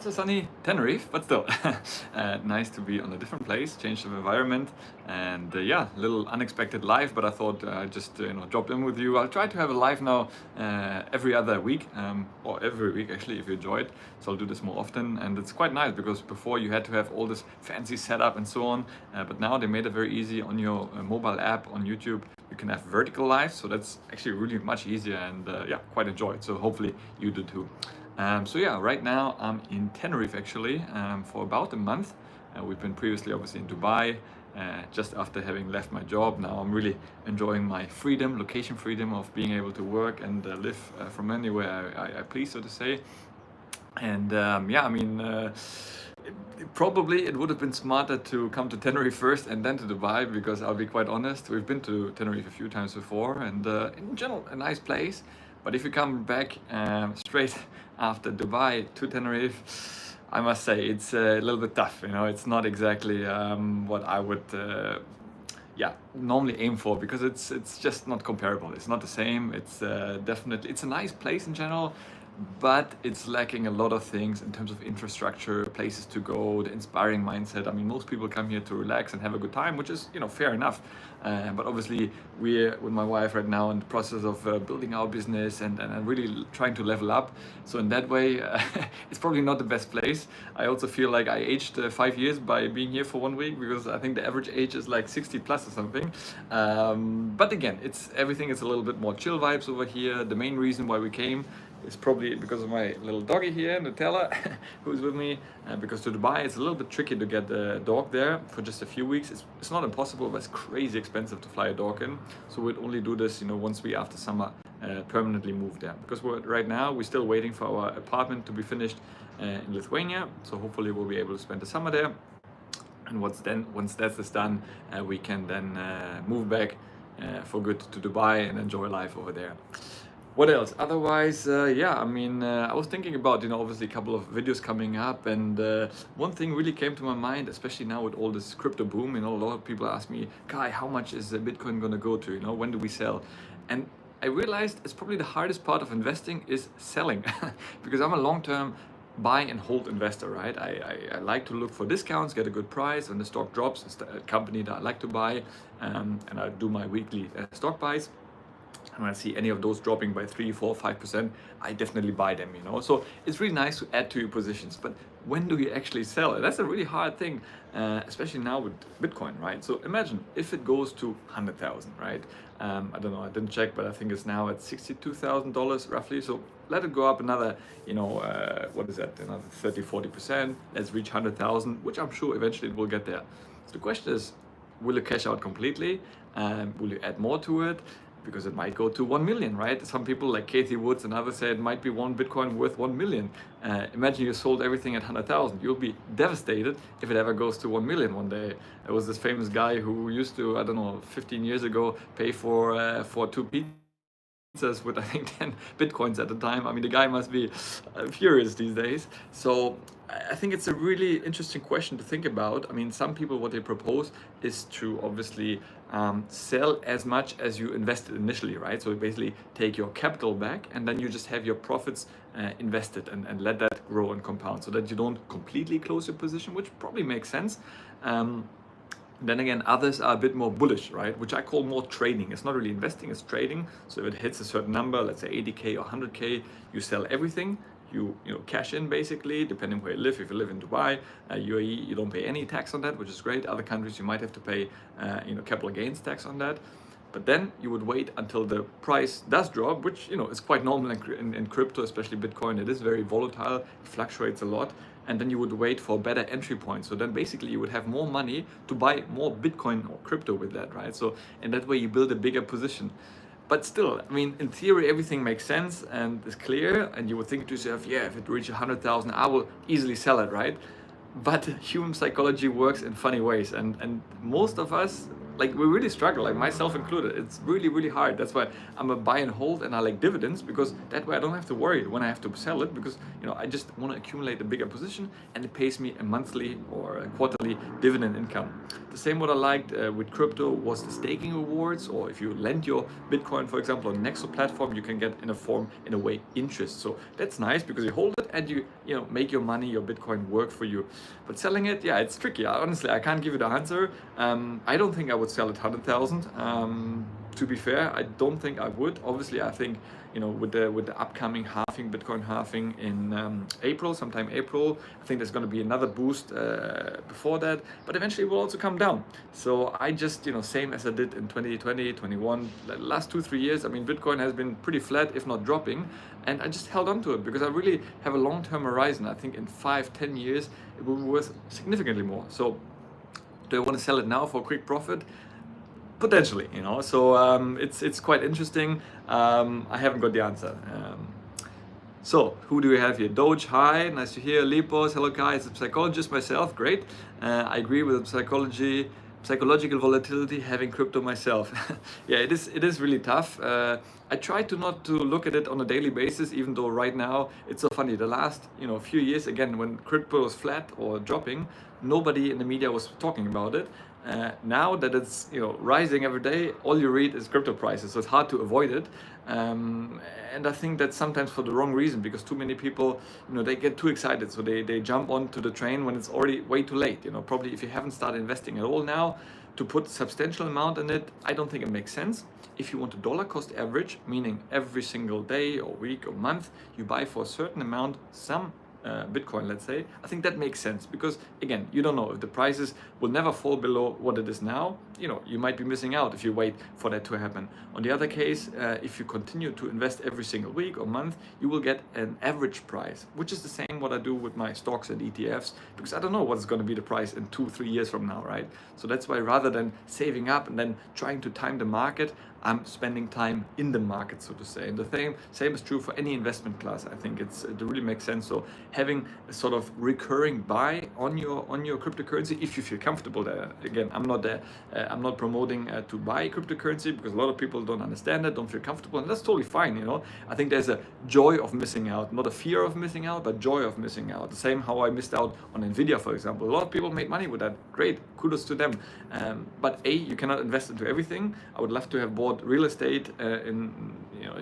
so sunny Tenerife, but still nice to be on a different place, change of environment, and yeah, a little unexpected live. But I thought I'd just drop in with you. I'll try to have a live now every other week, or every week actually, if you enjoy it. So I'll do this more often, and it's quite nice because before you had to have all this fancy setup and so on, but now they made it very easy on your mobile app on YouTube. You can have vertical live, so that's actually really much easier, and yeah, quite enjoy it. So hopefully you do too. So yeah, right now I'm in Tenerife actually for about a month. We've been previously obviously in Dubai, just after having left my job. Now I'm really enjoying my freedom, location freedom of being able to work and live from anywhere I please, so to say. And yeah, I mean, probably it would have been smarter to come to Tenerife first and then to Dubai, because I'll be quite honest, we've been to Tenerife a few times before, and in general a nice place. But if you come back straight after Dubai to Tenerife, I must say it's a little bit tough. You know, it's not exactly what I would yeah, normally aim for, because it's just not comparable. It's not the same. It's definitely, it's a nice place in general, but it's lacking a lot of things in terms of infrastructure, places to go, the inspiring mindset. I mean, most people come here to relax and have a good time, which is, you know, fair enough. But obviously we're with my wife right now in the process of building our business and really trying to level up. So in that way, it's probably not the best place. I also feel like I aged 5 years by being here for 1 week, because I think the average age is like 60 plus or something. But again, it's everything is a little bit more chill vibes over here. The main reason why we came is probably because of my little doggy here, Nutella, who's with me. Because to Dubai, it's a little bit tricky to get a dog there for just a few weeks. It's not impossible, but it's crazy expensive to fly a dog in. So we'd only do this, you know, once we after summer permanently move there. Because right now we're still waiting for our apartment to be finished in Lithuania. So hopefully we'll be able to spend the summer there. And once that's done, we can then move back for good to Dubai and enjoy life over there. What else? Otherwise, yeah, I mean, I was thinking about, you know, obviously a couple of videos coming up, and one thing really came to my mind, especially now with all this crypto boom. You know, a lot of people ask me, Kai, how much is Bitcoin gonna go to? You know, when do we sell? And I realized it's probably the hardest part of investing is selling, because I'm a long-term buy and hold investor, right? I like to look for discounts, get a good price. When the stock drops, it's a company that I like to buy, and I do my weekly stock buys. And when I see any of those dropping by 3, 4, 5%, I definitely buy them, you know. So it's really nice to add to your positions, but when do you actually sell it? That's a really hard thing, especially now with Bitcoin, right? So imagine if it goes to 100,000, right? I don't know, I didn't check, but I think it's now at $62,000 roughly. So let it go up another, you know, what is that? Another 30, 40%. Let's reach 100,000, which I'm sure eventually it will get there. So the question is, will you cash out completely? Will you add more to it? Because it might go to 1 million, right? Some people like Kathy Woods and others say it might be one Bitcoin worth 1 million. Imagine you sold everything at 100,000. You'll be devastated if it ever goes to 1 million one day. There was this famous guy who used to, I don't know, 15 years ago, pay for 2 pizzas with I think 10 Bitcoins at the time. I mean, the guy must be furious these days. So I think it's a really interesting question to think about. I mean, some people, what they propose is to obviously sell as much as you invested initially, right? So you basically take your capital back, and then you just have your profits invested and let that grow and compound, so that you don't completely close your position, which probably makes sense. Then again, others are a bit more bullish, right? Which I call more trading. It's not really investing, it's trading. So if it hits a certain number, let's say 80K or 100K, you sell everything. You know, cash in basically, depending where you live. If you live in Dubai, UAE, you don't pay any tax on that, which is great. Other countries, you might have to pay, you know, capital gains tax on that. But then you would wait until the price does drop, which, you know, is quite normal in crypto, especially Bitcoin. It is very volatile, it fluctuates a lot. And then you would wait for a better entry point. So then basically you would have more money to buy more Bitcoin or crypto with that, right? So in that way you build a bigger position. But still, I mean, in theory, everything makes sense and is clear. And you would think to yourself, yeah, if it reaches 100,000, I will easily sell it, right? But human psychology works in funny ways. And most of us, like we really struggle, like myself included. It's really, really hard. That's why I'm a buy and hold, and I like dividends, because that way I don't have to worry when I have to sell it, because I just want to accumulate a bigger position, and it pays me a monthly or a quarterly dividend income. The same what I liked with crypto was the staking rewards, or if you lend your Bitcoin, for example, on Nexo platform, you can get in a way interest. So that's nice because you hold it and you make your money, your Bitcoin work for you. But selling it, yeah, it's tricky. Honestly, I can't give you the answer. I don't think I would sell it 100,000. To be fair, I don't think I would. Obviously, I think with the upcoming halving, Bitcoin halving in April, sometime April, I think there's going to be another boost before that. But eventually, it will also come down. So I just same as I did in 2020, 21, the last 2-3 years. I mean, Bitcoin has been pretty flat, if not dropping, and I just held on to it because I really have a long-term horizon. I think in 5-10 years, it will be worth significantly more. So do I want to sell it now for a quick profit? Potentially, so it's quite interesting. I haven't got the answer. So who do we have here? Doge, hi, nice to hear. Lipos, hello guys. I'm a psychologist myself, great. I agree with the psychological volatility having crypto myself. Yeah, it is really tough. I try to not to look at it on a daily basis, even though right now it's so funny. The last few years, again, when crypto was flat or dropping, nobody in the media was talking about it. Now that it's rising every day, all you read is crypto prices, so it's hard to avoid it. And I think that's sometimes for the wrong reason, because too many people they get too excited, so they jump onto the train when it's already way too late. Probably if you haven't started investing at all now, to put substantial amount in it, I don't think it makes sense. If you want a dollar cost average, meaning every single day or week or month you buy for a certain amount some Bitcoin, let's say, I think that makes sense, because again, you don't know if the prices will never fall below what it is now. You might be missing out if you wait for that to happen. On the other case, if you continue to invest every single week or month, you will get an average price, which is the same what I do with my stocks and ETFs, because I don't know what's going to be the price in 2-3 years from now, right? So that's why rather than saving up and then trying to time the market, I'm spending time in the market, so to say. And the same is true for any investment class. I think it really makes sense. So having a sort of recurring buy on your cryptocurrency, if you feel comfortable there. Again, I'm not there. I'm not promoting to buy cryptocurrency, because a lot of people don't understand it, don't feel comfortable, and that's totally fine. I think there's a joy of missing out, not a fear of missing out, but joy of missing out. The same how I missed out on Nvidia, for example. A lot of people made money with that. Great, kudos to them. But you cannot invest into everything. I would love to have bought real estate in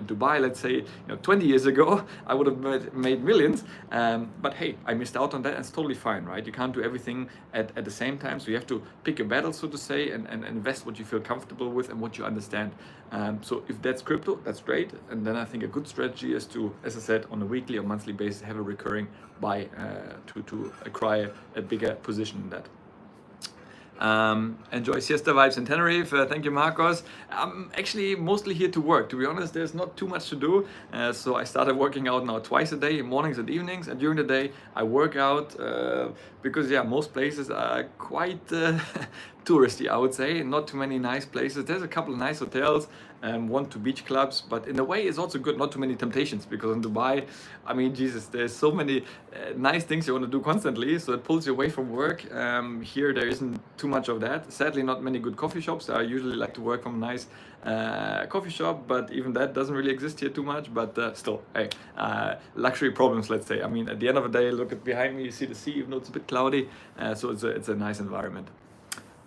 Dubai, let's say 20 years ago. I would have made millions, but hey, I missed out on that, and it's totally fine, right? You can't do everything at the same time, so you have to pick your battle, so to say, and invest what you feel comfortable with and what you understand. So if that's crypto, that's great, and then I think a good strategy is to, as I said, on a weekly or monthly basis, have a recurring buy to acquire a bigger position in that. Enjoy siesta vibes in Tenerife. Thank you, Marcos. I'm actually mostly here to work. To be honest, there's not too much to do. So I started working out now twice a day, mornings and evenings. And during the day, I work out because, yeah, most places are quite touristy, I would say. Not too many nice places. There's a couple of nice hotels, 1-2 beach clubs. But in a way, it's also good. Not too many temptations, because in Dubai, I mean, Jesus, there's so many nice things you want to do constantly. So it pulls you away from work. Here, there isn't too much of that. Sadly, not many good coffee shops. I usually like to work from a nice coffee shop, but even that doesn't really exist here too much. But still, hey, luxury problems, let's say. I mean, at the end of the day, look at behind me, you see the sea, even though it's a bit cloudy. So it's a nice environment.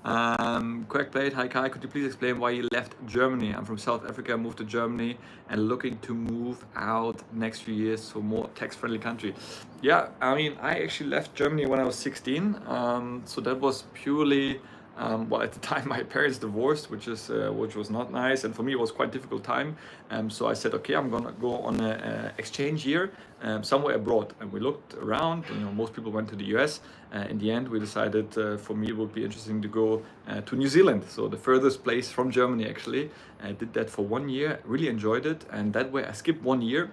Quack Plate, hi Kai, could you please explain why you left Germany? I'm from South Africa, moved to Germany and looking to move out next few years to a more tax-friendly country. Yeah, I mean, I actually left Germany when I was 16, so that was purely well, at the time my parents divorced, which was not nice, and for me it was quite a difficult time. So I said, okay, I'm gonna go on an exchange year somewhere abroad, and we looked around. Most people went to the US. In the end, we decided for me it would be interesting to go to New Zealand, so the furthest place from Germany actually. I did that for 1 year, really enjoyed it, and that way I skipped 1 year.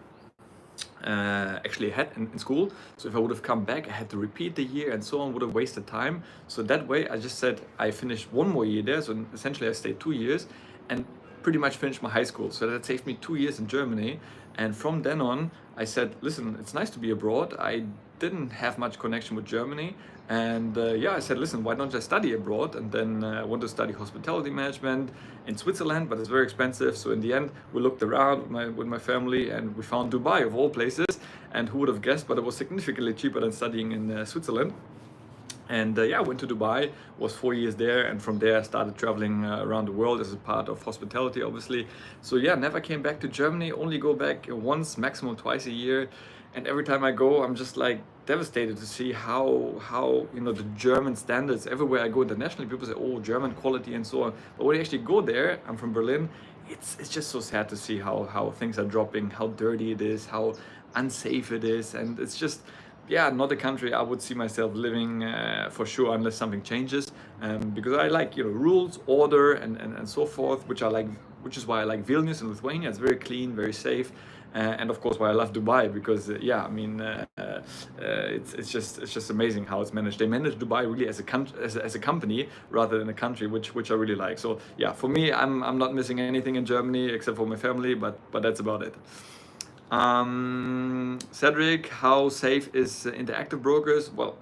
Actually had in school, so if I would have come back I had to repeat the year and so on, would have wasted time. So that way I just said I finished 1 more year there, so essentially I stayed 2 years and pretty much finished my high school. So that saved me 2 years in Germany, and from then on I said, listen, it's nice to be abroad. I didn't have much connection with Germany. And I said, listen, why don't I study abroad? And then I want to study hospitality management in Switzerland, but it's very expensive. So in the end, we looked around with my family, and we found Dubai of all places. And who would have guessed? But it was significantly cheaper than studying in Switzerland. And I went to Dubai, was 4 years there, and from there I started traveling around the world as a part of hospitality, obviously. So never came back to Germany, only go back once, maximum twice a year. And every time I go, I'm just like devastated to see how the German standards, everywhere I go internationally, people say, oh, German quality and so on. But when you actually go there, I'm from Berlin, it's just so sad to see how things are dropping, how dirty it is, how unsafe it is. And it's just, not a country I would see myself living for sure, unless something changes. Because I like rules, order, and so forth, which is why I like Vilnius in Lithuania. It's very clean, very safe. And of course, why I love Dubai, because it's just amazing how it's managed. They manage Dubai really as a company rather than a country, which I really like. So for me, I'm not missing anything in Germany except for my family, but that's about it. Cedric, how safe is Interactive Brokers? Well,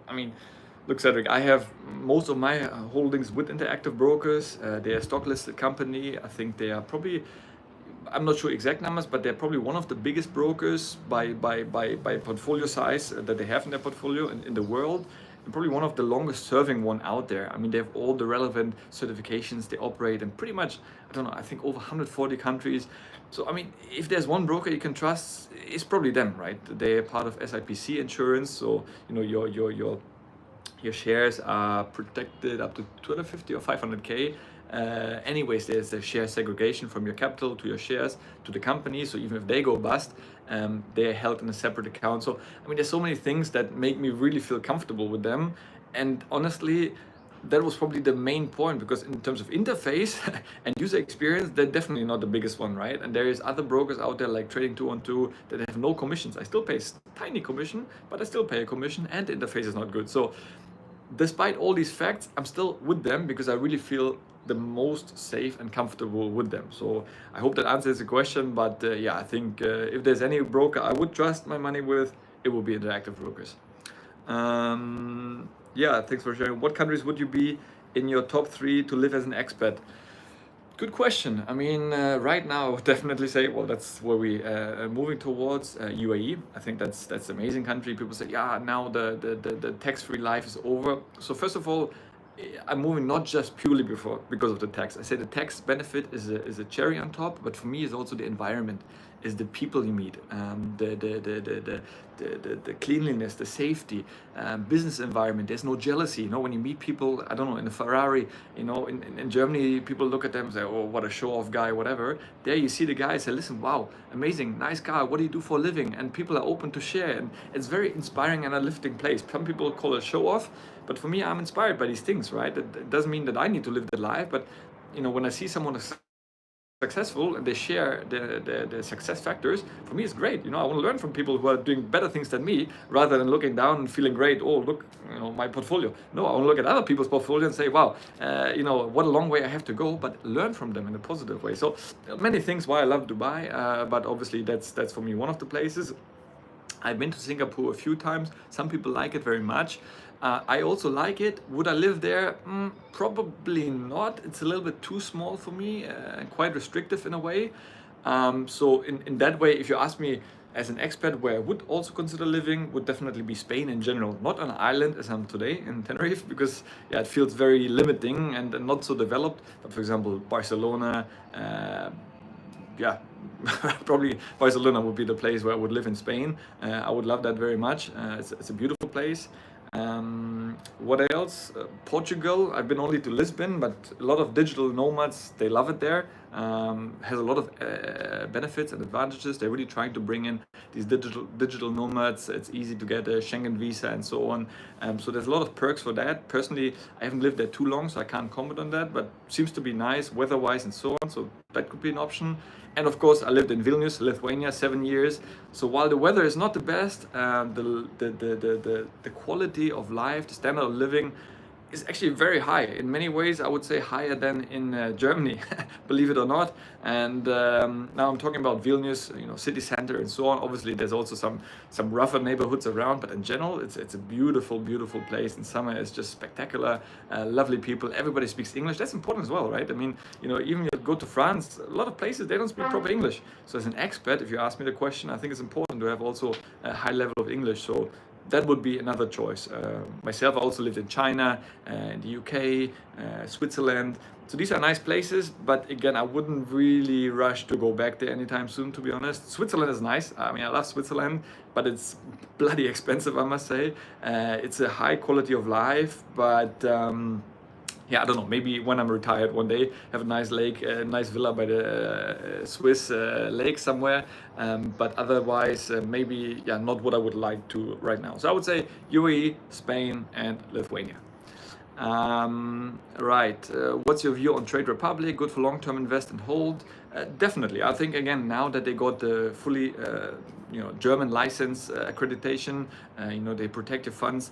look, Cedric, I have most of my holdings with Interactive Brokers. They're a stock listed company. I think they are probably, I'm not sure exact numbers, but they're probably one of the biggest brokers by portfolio size that they have in their portfolio in the world, and probably one of the longest serving one out there. They have all the relevant certifications. They operate in pretty much, I think over 140 countries. So if there's one broker you can trust, it's probably them, right? They're part of SIPC insurance, so your shares are protected up to 250 or 500k. Anyways, there's a share segregation from your capital to your shares to the company. So even if they go bust, they're held in a separate account. So there's so many things that make me really feel comfortable with them. And honestly, that was probably the main point, because in terms of interface and user experience, they're definitely not the biggest one, right? And there is other brokers out there like Trading 212 that have no commissions. I still pay tiny commission, but I still pay a commission, and the interface is not good. So despite all these facts, I'm still with them because I really feel the most safe and comfortable with them. So I hope that answers the question. But I think if there's any broker I would trust my money with, it will be Interactive Brokers. Thanks for sharing. What countries would you be in your top 3 to live as an expat? Good question. Right now, I would definitely say, well, that's where we are moving towards, UAE. I think that's an amazing country. People say, now the tax-free life is over. So first of all, I'm moving not just purely because of the tax. I say the tax benefit is a cherry on top, but for me, it's also the environment, is the people you meet, the cleanliness, the safety, business environment. There's no jealousy. When you meet people, in a Ferrari, in Germany, people look at them and say, oh, what a show-off guy, whatever. There you see the guy say, listen, wow, amazing, nice car. What do you do for a living? And people are open to share. And it's very inspiring and a lifting place. Some people call it show-off, but for me, I'm inspired by these things, right? It doesn't mean that I need to live that life, but when I see someone successful and they share the success factors, for me it's great. I want to learn from people who are doing better things than me, rather than looking down and feeling great, oh look, my portfolio. No, I want to look at other people's portfolio and say, wow, what a long way I have to go, but learn from them in a positive way. So many things why I love Dubai, but obviously that's for me one of the places. I've been to Singapore a few times. Some people like it very much. I also like it. Would I live there? Probably not. It's a little bit too small for me, quite restrictive in a way. So in that way, if you ask me as an expat where I would also consider living, would definitely be Spain in general. Not on an island as I'm today in Tenerife, because it feels very limiting and not so developed. But for example, Barcelona, probably Barcelona would be the place where I would live in Spain. I would love that very much. It's a beautiful place. What else? Portugal. I've been only to Lisbon, but a lot of digital nomads, they love it there. Has a lot of benefits and advantages. They're really trying to bring in these digital nomads. It's easy to get a Schengen visa and so on. So there's a lot of perks for that. Personally, I haven't lived there too long, so I can't comment on that, but seems to be nice weather-wise and so on. So that could be an option. And of course, I lived in Vilnius, Lithuania, 7 years. So while the weather is not the best, the quality of life, the standard of living is actually very high. In many ways, I would say higher than in Germany, believe it or not. And now I'm talking about Vilnius, city center and so on. Obviously, there's also some rougher neighborhoods around, but in general, it's a beautiful, beautiful place. In summer, it's just spectacular, lovely people. Everybody speaks English. That's important as well, right? I mean, even you go to France, a lot of places they don't speak proper English. So as an expat, if you ask me the question, I think it's important to have also a high level of English. So that would be another choice. Myself, I also lived in China, in the UK, Switzerland. So these are nice places, but again, I wouldn't really rush to go back there anytime soon, to be honest. Switzerland is nice. I mean, I love Switzerland, but it's bloody expensive, I must say. It's a high quality of life, but yeah, I don't know, maybe when I'm retired one day, have a nice lake, a nice villa by the Swiss lake somewhere. But otherwise, maybe, yeah, not what I would like to right now. So I would say UAE, Spain, and Lithuania. Right, what's your view on Trade Republic? Good for long-term invest and hold? Definitely. I think again, now that they got the fully German license accreditation, they protect your funds,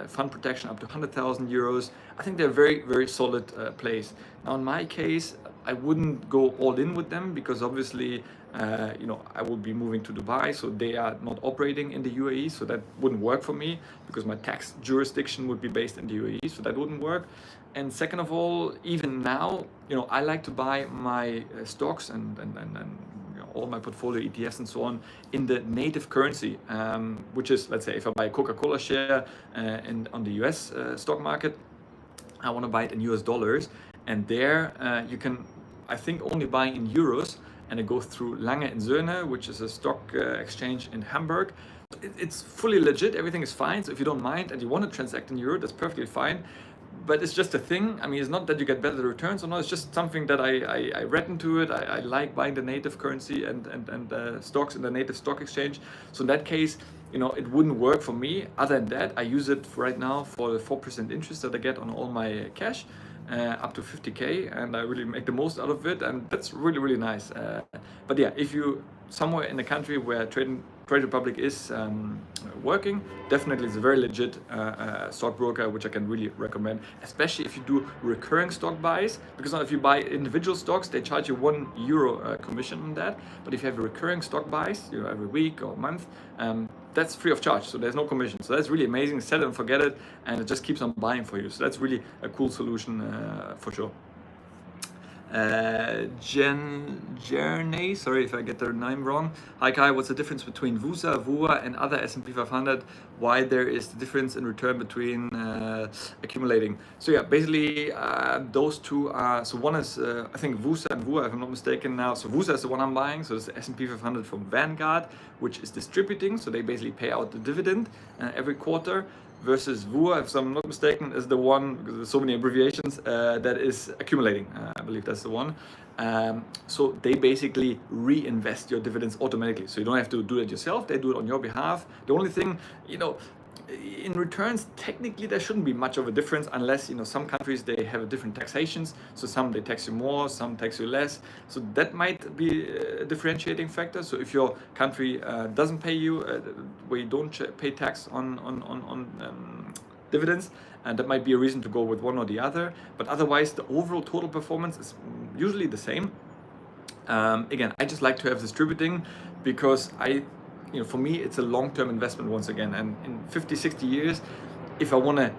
fund protection up to 100,000 euros. I think they're a very, very solid place. Now in my case, I wouldn't go all in with them because obviously I will be moving to Dubai, so they are not operating in the UAE, so that wouldn't work for me because my tax jurisdiction would be based in the UAE, so that wouldn't work. And second of all, even now, I like to buy my stocks and all my portfolio ETFs and so on in the native currency, which is, let's say, if I buy a Coca-Cola share on the US stock market, I want to buy it in US dollars, and there you can, I think, only buy in euros. And it goes through Lange & Söhne, which is a stock exchange in Hamburg. It's fully legit, everything is fine. So if you don't mind and you want to transact in euro, that's perfectly fine. But it's just a thing. I mean, it's not that you get better returns or not. It's just something that I read into it. I like buying the native currency and stocks in the native stock exchange. So in that case, it wouldn't work for me. Other than that, I use it right now for the 4% interest that I get on all my cash. Up to 50k, and I really make the most out of it, and that's really, really nice. But yeah, if you somewhere in the country where Trade Republic is working, definitely it's a very legit stockbroker, which I can really recommend, especially if you do recurring stock buys, because now if you buy individual stocks, they charge you €1 commission on that. But if you have recurring stock buys, every week or month, that's free of charge, so there's no commission. So that's really amazing. Set it and forget it, and it just keeps on buying for you. So that's really a cool solution for sure. Journey, sorry if I get their name wrong. Hi Kai, what's the difference between VUSA, VUA and other S&P 500? Why there is the difference in return between accumulating? So yeah, basically those two are, so one is I think VUSA and VUA, if I'm not mistaken now. So VUSA is the one I'm buying, so it's the S&P 500 from Vanguard, which is distributing, so they basically pay out the dividend every quarter. Versus VUA, if I'm not mistaken, is the one, because there's so many abbreviations, that is accumulating. I believe that's the one. So they basically reinvest your dividends automatically. So you don't have to do it yourself, they do it on your behalf. The only thing, in returns, technically there shouldn't be much of a difference unless, some countries, they have different taxations. So some they tax you more, some tax you less. So that might be a differentiating factor. So if your country doesn't pay you, where you don't pay tax on dividends, and that might be a reason to go with one or the other. But otherwise, the overall total performance is usually the same. Again, I just like to have distributing because for me, it's a long-term investment once again. And in 50, 60 years, if I want to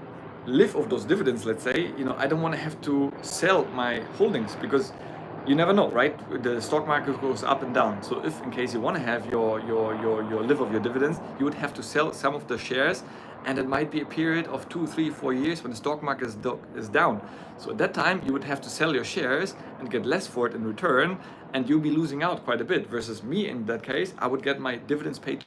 live off those dividends, let's say, I don't want to have to sell my holdings because you never know, right? The stock market goes up and down. So if in case you want to have your live of your dividends, you would have to sell some of the shares. And it might be a period of 2, 3, 4 years when the stock market is down. So at that time, you would have to sell your shares and get less for it in return, and you'll be losing out quite a bit. Versus me, in that case, I would get my dividends paid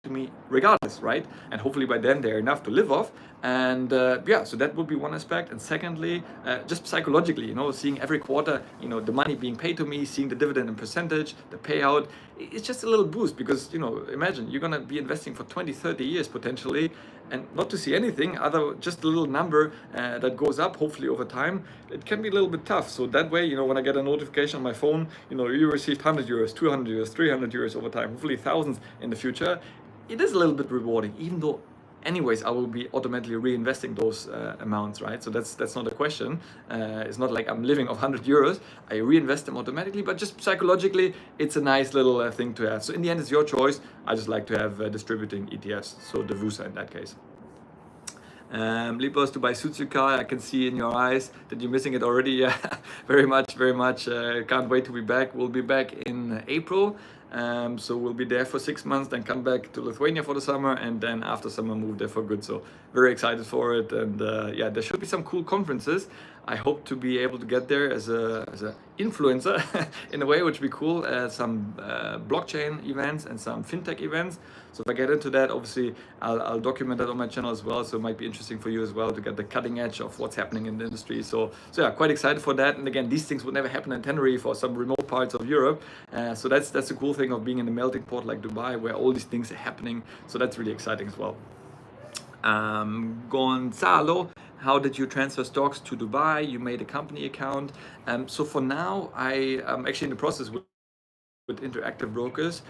to me regardless, right? And hopefully by then they're enough to live off. And yeah, so that would be one aspect. And secondly, just psychologically, seeing every quarter, the money being paid to me, seeing the dividend in percentage, the payout, it's just a little boost because, imagine you're going to be investing for 20, 30 years potentially, and not to see anything other, just a little number that goes up hopefully over time. It can be a little bit tough. So that way, when I get a notification on my phone, you received 100 euros, 200 euros, 300 euros over time, hopefully thousands in the future. It is a little bit rewarding, even though anyways I will be automatically reinvesting those amounts, right? So that's not a question. It's not like I'm living off 100 euros. I reinvest them automatically, but just psychologically it's a nice little thing to have. So in the end it's your choice. I just like to have distributing ETFs, so the VUSA in that case. Lipos, to buy suits your car. I can see in your eyes that you're missing it already. Yeah, very much. Can't wait to be back. We'll be back in April. So we'll be there for 6 months, then come back to Lithuania for the summer, and then after summer move there for good. So very excited for it. And yeah, there should be some cool conferences. I hope to be able to get there as a influencer in a way, which would be cool. Some blockchain events and some fintech events. So if I get into that, obviously I'll document that on my channel as well. So it might be interesting for you as well to get the cutting edge of what's happening in the industry. So yeah, quite excited for that. And again, these things would never happen in Tenerife or some remote parts of Europe. So that's the cool thing of being in a melting pot like Dubai, where all these things are happening. So that's really exciting as well. Gonzalo, how did you transfer stocks to Dubai? You made a company account. So for now, I am actually in the process with interactive brokers.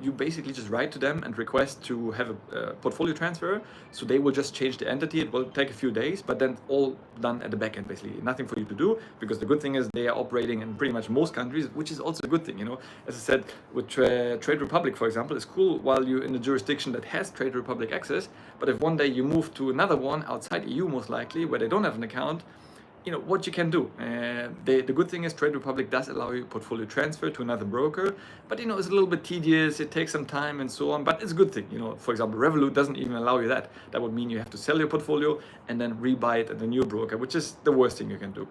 You basically just write to them and request to have a portfolio transfer. So they will just change the entity. It will take a few days, but then all done at the back end, basically. Nothing for you to do, because the good thing is they are operating in pretty much most countries, which is also a good thing. You know, as I said, with Trade Republic, for example, it's cool while you're in a jurisdiction that has Trade Republic access. But if one day you move to another one outside EU, most likely, where they don't have an account, you know what you can do. The good thing is Trade Republic does allow you portfolio transfer to another broker, but you know it's a little bit tedious, it takes some time and so on, but it's a good thing. You know, for example, Revolut doesn't even allow you that. That would mean you have to sell your portfolio and then rebuy it at the new broker, which is the worst thing you can do.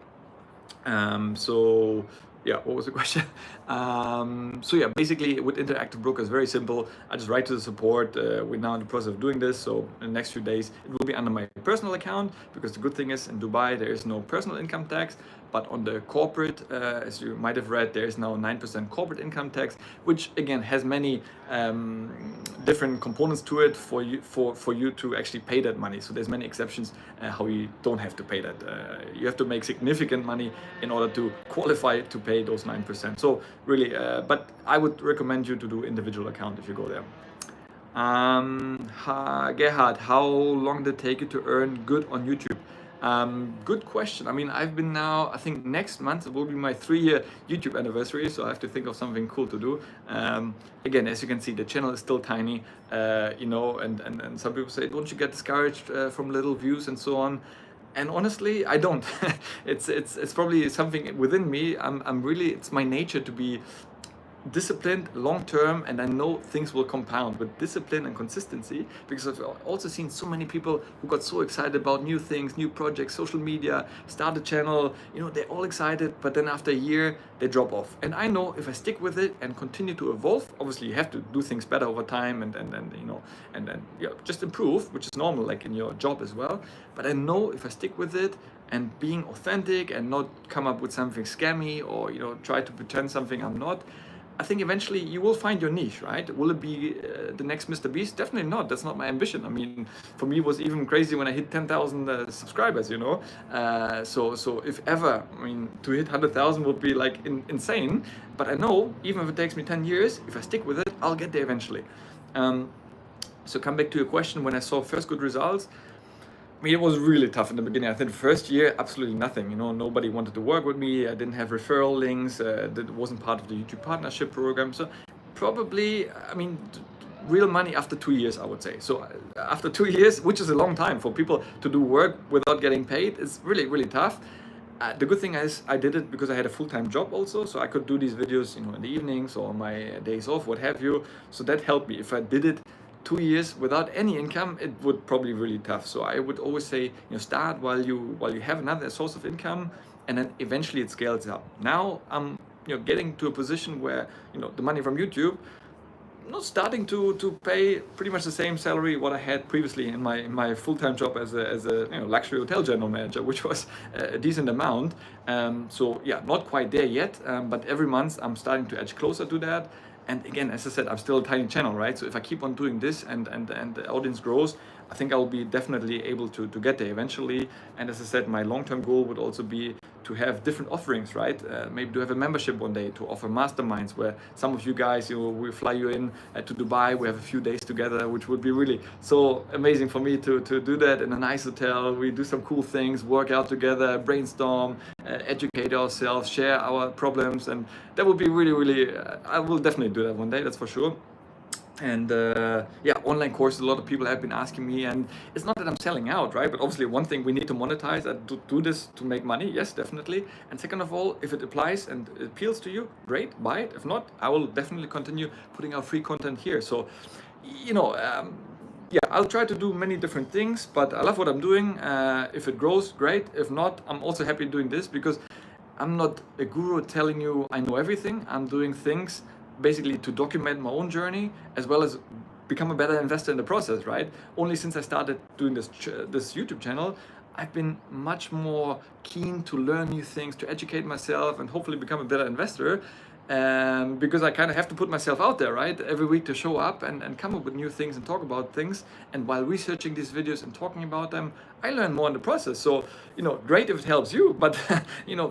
So yeah, what was the question? So yeah, basically with interactive brokers, very simple. I just write to the support. We're now in the process of doing this, so in the next few days it will be under my personal account, because the good thing is in Dubai there is no personal income tax, but on the corporate, as you might have read, there is now 9% corporate income tax, which again has many different components to it for you to actually pay that money. So there's many exceptions how you don't have to pay that. You have to make significant money in order to qualify to pay those 9%. So really, but I would recommend you to do individual account if you go there. Gerhard, how long did it take you to earn good on YouTube? Good question. I mean, I've been now, I think next month will be my 3-year YouTube anniversary, so I have to think of something cool to do. Again, as you can see, the channel is still tiny, you know, and some people say, don't you get discouraged from little views and so on? And honestly, I don't. It's probably something within me. I'm really, it's my nature to be disciplined long term, and I know things will compound with discipline and consistency, because I've also seen so many people who got so excited about new things, new projects, social media, start a channel, you know, they're all excited, but then after a year they drop off. And I know if I stick with it and continue to evolve, obviously you have to do things better over time and you know, and then yeah, just improve, which is normal like in your job as well. But I know if I stick with it and being authentic and not come up with something scammy or, you know, try to pretend something I'm not, I think eventually you will find your niche, right? Will it be the next Mr. Beast? Definitely not. That's not my ambition. I mean, for me, it was even crazy when I hit 10,000 subscribers, you know? So if ever, I mean, to hit 100,000 would be like insane. But I know, even if it takes me 10 years, if I stick with it, I'll get there eventually. So come back to your question, when I saw first good results, I mean, it was really tough in the beginning. I think the first year, absolutely nothing. You know, nobody wanted to work with me. I didn't have referral links. That wasn't part of the YouTube partnership program. So probably, I mean, real money after 2 years, I would say. So after 2 years, which is a long time for people to do work without getting paid, it's really, really tough. The good thing is I did it because I had a full-time job also, so I could do these videos, you know, in the evenings or my days off, what have you. So that helped me. If I did it 2 years without any income, it would probably be really tough. So I would always say, you know, start while you have another source of income, and then eventually it scales up. Now I'm, you know, getting to a position where, you know, the money from YouTube not starting to pay pretty much the same salary what I had previously in my full-time job as a you know, luxury hotel general manager, which was a decent amount. So yeah, not quite there yet, but every month I'm starting to edge closer to that. And again, as I said, I'm still a tiny channel, right? So if I keep on doing this and the audience grows, I think I'll be definitely able to get there eventually. And as I said, my long-term goal would also be to have different offerings, right? Maybe to have a membership one day, to offer masterminds where some of you guys, we fly you in to Dubai, we have a few days together, which would be really so amazing for me to do that in a nice hotel. We do some cool things, work out together, brainstorm, educate ourselves, share our problems, and that would be really, I will definitely do that one day, that's for sure. And yeah, online courses, a lot of people have been asking me, and it's not that I'm selling out, right? But obviously one thing, we need to monetize and to do this to make money, yes, definitely. And second of all, if it applies and it appeals to you, great, buy it. If not, I will definitely continue putting out free content here. So, yeah, I'll try to do many different things, but I love what I'm doing. If it grows, great. If not, I'm also happy doing this, because I'm not a guru telling you I know everything. I'm doing things basically to document my own journey, as well as become a better investor in the process, right? Only since I started doing this YouTube channel, I've been much more keen to learn new things, to educate myself, and hopefully become a better investor. Because I kind of have to put myself out there, right? Every week to show up and come up with new things and talk about things. And while researching these videos and talking about them, I learn more in the process. So, great if it helps you, but,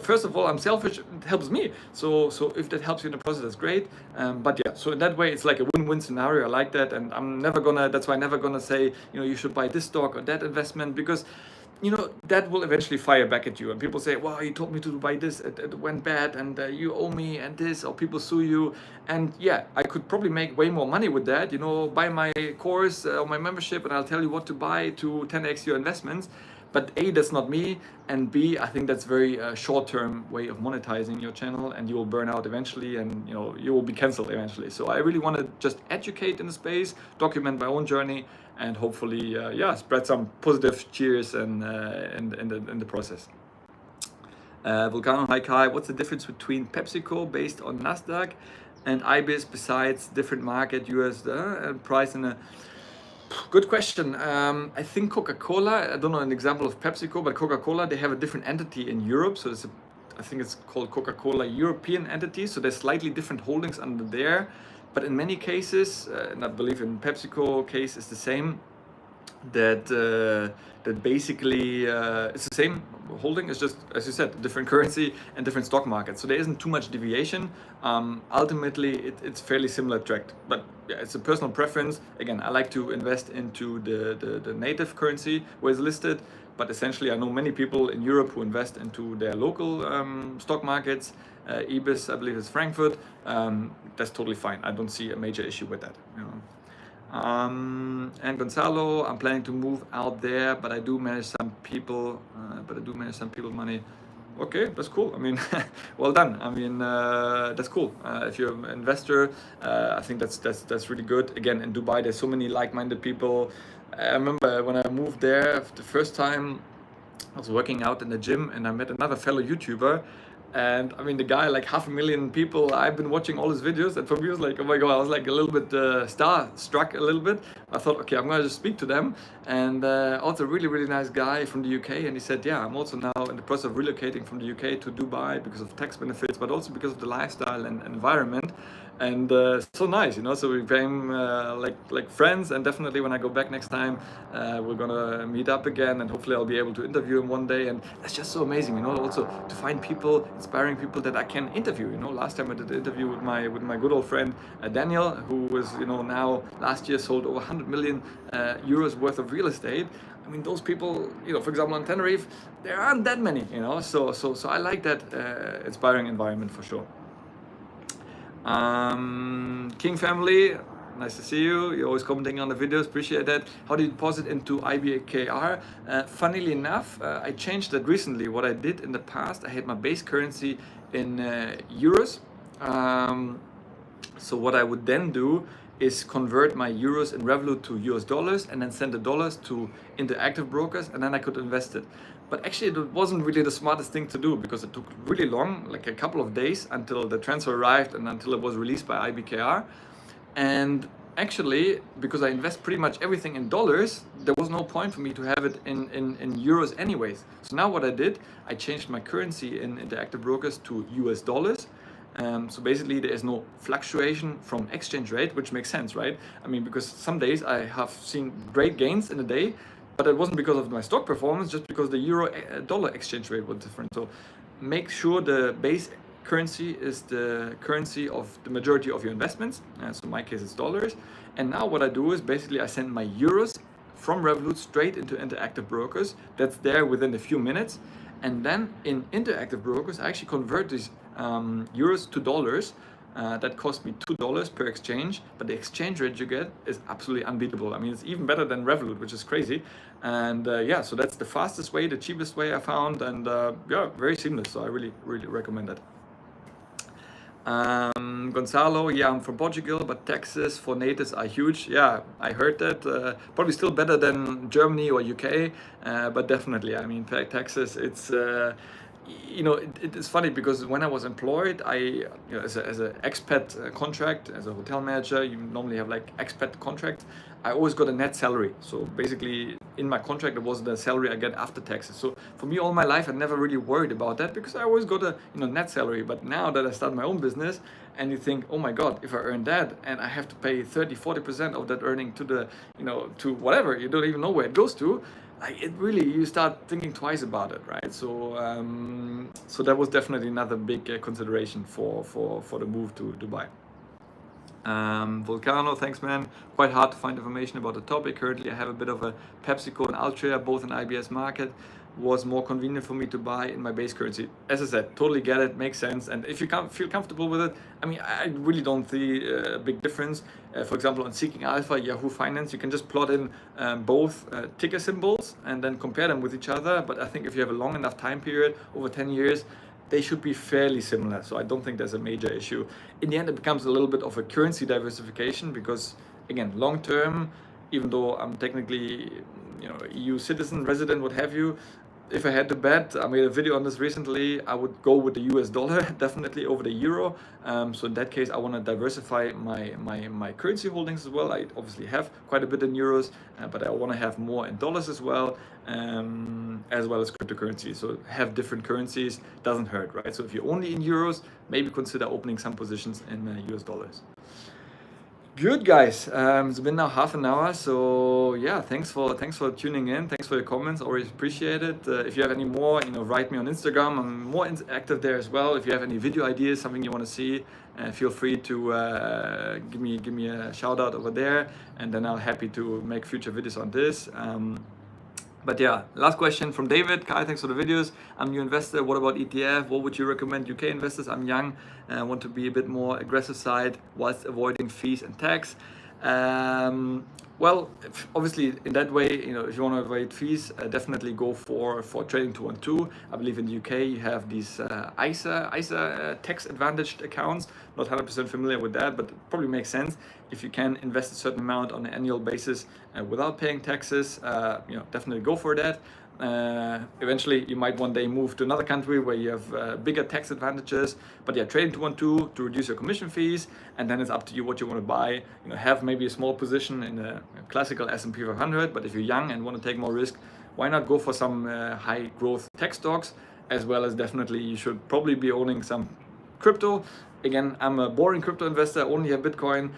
first of all, I'm selfish, it helps me. So if that helps you in the process, that's great. But yeah, so in that way, it's like a win-win scenario. I like that. And that's why I'm never gonna say, you should buy this stock or that investment, because that will eventually fire back at you. And people say, wow, you told me to buy this, it went bad, and you owe me, and this, or people sue you. And yeah, I could probably make way more money with that. Buy my course or my membership, and I'll tell you what to buy to 10x your investments. But A, that's not me, and B, I think that's very short-term way of monetizing your channel, and you will burn out eventually, and you will be canceled eventually. So I really want to just educate in the space, document my own journey, and hopefully, spread some positive cheers in the process. Vulcano, hi Kai, what's the difference between PepsiCo based on Nasdaq and IBIS besides different market, US price and a... Good question. I think Coca-Cola, I don't know an example of PepsiCo, but Coca-Cola, they have a different entity in Europe. So I think it's called Coca-Cola European entity. So there's slightly different holdings under there. But in many cases, and I believe in PepsiCo case is the same, that basically it's the same holding. It's just, as you said, different currency and different stock market. So there isn't too much deviation. Ultimately, it's fairly similar tracked. But yeah, it's a personal preference. Again, I like to invest into the native currency where it's listed. But essentially, I know many people in Europe who invest into their local stock markets. IBIS, I believe, is Frankfurt. That's totally fine. I don't see a major issue with that. And Gonzalo, I'm planning to move out there, but I do manage some people. Money. Okay, that's cool. I mean, well done. I mean, that's cool. If you're an investor, I think that's really good. Again, in Dubai, there's so many like-minded people. I remember when I moved there the first time, I was working out in the gym, and I met another fellow YouTuber. And I mean, the guy, like 500,000 people, I've been watching all his videos, and for me it was like, oh my god, I was like a little bit starstruck a little bit. I thought, okay, I'm gonna just speak to them. And also really nice guy from the UK, and he said, yeah, I'm also now in the process of relocating from the UK to Dubai because of tax benefits, but also because of the lifestyle and environment. And so nice, so we became like friends, and definitely when I go back next time, we're gonna meet up again, and hopefully I'll be able to interview him one day. And that's just so amazing, also to find people, inspiring people that I can interview. Last time I did an interview with my good old friend Daniel, who was now last year sold over 100 million euros worth of real estate. I mean, those people, for example, on Tenerife, there aren't that many, so I like that inspiring environment for sure. King family, nice to see you. You're always commenting on the videos, appreciate that. How do you deposit into IBKR? Funnily enough, I changed that recently. What I did in the past, I had my base currency in euros. So what I would then do is convert my euros in Revolut to US dollars, and then send the dollars to interactive brokers, and then I could invest it. But actually, it wasn't really the smartest thing to do, because it took really long, like a couple of days, until the transfer arrived and until it was released by IBKR. And actually, because I invest pretty much everything in dollars, there was no point for me to have it in euros anyways. So now what I did, I changed my currency in interactive brokers to US dollars. So basically there is no fluctuation from exchange rate, which makes sense, right? I mean, because some days I have seen great gains in a day, but it wasn't because of my stock performance, just because the euro dollar exchange rate was different. So make sure the base currency is the currency of the majority of your investments. So in my case, it's dollars. And now what I do is basically I send my euros from Revolut straight into Interactive Brokers. That's there within a few minutes. And then in Interactive Brokers, I actually convert these euros to dollars. That cost me $2 per exchange, but the exchange rate you get is absolutely unbeatable. I mean, it's even better than Revolut, which is crazy. And yeah, so that's the fastest way, the cheapest way I found, and yeah, very seamless. So I really, really recommend it. Gonzalo, yeah, I'm from Portugal, but taxes for natives are huge. Yeah, I heard that. Probably still better than Germany or UK, but definitely, I mean, taxes, it's you know, it is funny because when I was employed, you know, as an expat contract, as a hotel manager, you normally have like expat contract. I always got a net salary. So basically, in my contract, it was the salary I get after taxes. So for me, all my life, I never really worried about that because I always got a net salary. But now that I start my own business, and you think, oh my God, if I earn that and I have to pay 30-40% of that earning to the to whatever, you don't even know where it goes to. Like it really, you start thinking twice about it, right? So so that was definitely another big consideration for the move to Dubai. Volcano, thanks man. Quite hard to find information about the topic. Currently I have a bit of a PepsiCo and Altria, both in IBS market. Was more convenient for me to buy in my base currency. As I said, totally get it, makes sense. And if you can't feel comfortable with it, I mean, I really don't see a big difference. For example, on Seeking Alpha, Yahoo Finance, you can just plot in both ticker symbols and then compare them with each other. But I think if you have a long enough time period, over 10 years, they should be fairly similar. So I don't think there's a major issue. In the end, it becomes a little bit of a currency diversification because, again, long term, even though I'm technically EU citizen, resident, what have you, if I had to bet, I made a video on this recently, I would go with the US dollar definitely over the euro. So in that case, I want to diversify my currency holdings as well. I obviously have quite a bit in euros, but I want to have more in dollars as well as cryptocurrency. So have different currencies doesn't hurt, right? So if you're only in euros, maybe consider opening some positions in US dollars. Good guys, it's been now half an hour, so yeah, thanks for tuning in, thanks for your comments, always appreciate it. If you have any more, write me on Instagram. I'm more active there as well. If you have any video ideas, something you want to see, feel free to give me a shout out over there, and then I'm happy to make future videos on this. But yeah, last question from David. Kai, thanks for the videos. I'm a new investor. What about ETF? What would you recommend UK investors? I'm young and I want to be a bit more aggressive side whilst avoiding fees and tax. Well, obviously in that way, if you want to avoid fees, definitely go for trading 212. I believe in the UK you have these ISA tax advantaged accounts. Not 100% familiar with that, but it probably makes sense if you can invest a certain amount on an annual basis without paying taxes. Definitely go for that. Eventually you might one day move to another country where you have bigger tax advantages, but yeah, trading 212 to reduce your commission fees, and then it's up to you what you want to buy. Have maybe a small position in a classical S&P 500, but if you're young and want to take more risk, why not go for some high growth tech stocks, as well as definitely you should probably be owning some crypto. Again, I'm a boring crypto investor, only have Bitcoin,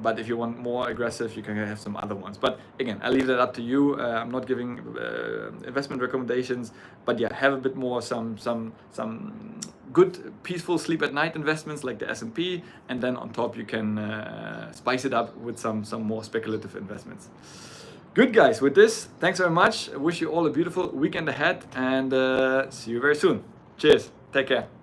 but if you want more aggressive, you can have some other ones. But again, I'll leave that up to you. I'm not giving investment recommendations, but yeah, have a bit more some good, peaceful sleep at night investments like the S&P, and then on top you can spice it up with some more speculative investments. Good guys, with this, thanks very much. I wish you all a beautiful weekend ahead, and see you very soon. Cheers, take care.